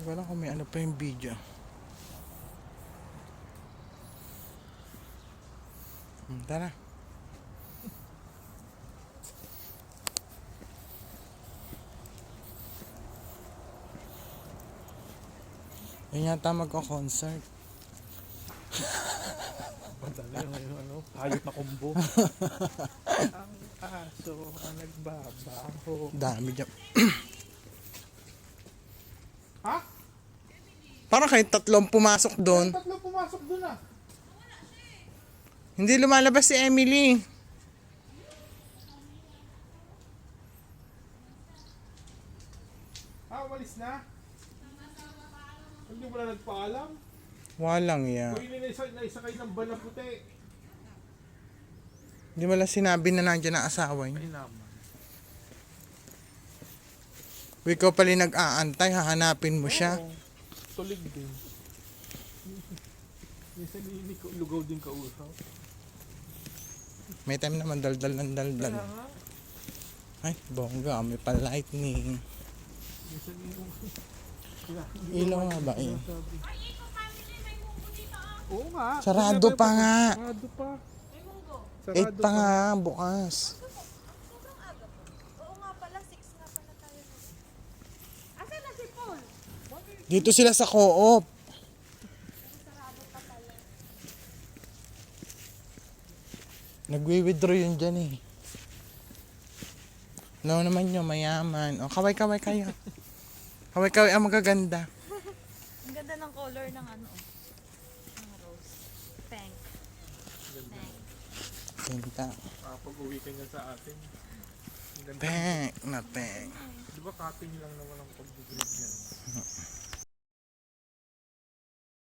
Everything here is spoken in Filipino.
Wala kung may ano pa yung video. Tara. Yan yata magko-concert. Madali yung ano, hayop na kumbo. Ang aso ang nagbabaho. Dami dyan. Ha? Parang kayo tatlong pumasok doon. Tatlo pumasok dun ah. Hindi lumalabas si Emily. Walis na? Hindi mo na nagpaalam? Walang ya. O yun naisakay ng van na puti. Hindi mo lang sinabi na nandiyan ang asawa niya. Ay naman. Ikaw pala nag-aantay, hahanapin mo siya. Oo. Tulig din. Minsan hindi ko lugaw din kausap. May time naman daldal ng daldal. Kaya nga. Ay, bongga, may pa-lightning. Minsan Ilaw nga ba eh? Ay, Eco Family, may munggo dito ah. Oo nga. Sarado pa nga. Sarado pa. May munggo. 8 pa nga, bukas. Sobrang aga pa. Oo nga pala, 6 nga pala tayo. Asan na si Paul? Dito sila sa co-op. Sarado pa pala. Nagwi-withdraw yun dyan eh. No naman nyo, mayaman. O, kaway-kaway kayo. Kaway-kaway ang magaganda. Ang ganda ng color ng ano. Ng rose. Pink. Pink. Pinta. Pag-uwi ka niya sa atin. Ang ganda. Peng na peng. Di ba cutting lang naman ang pag-grade niyan?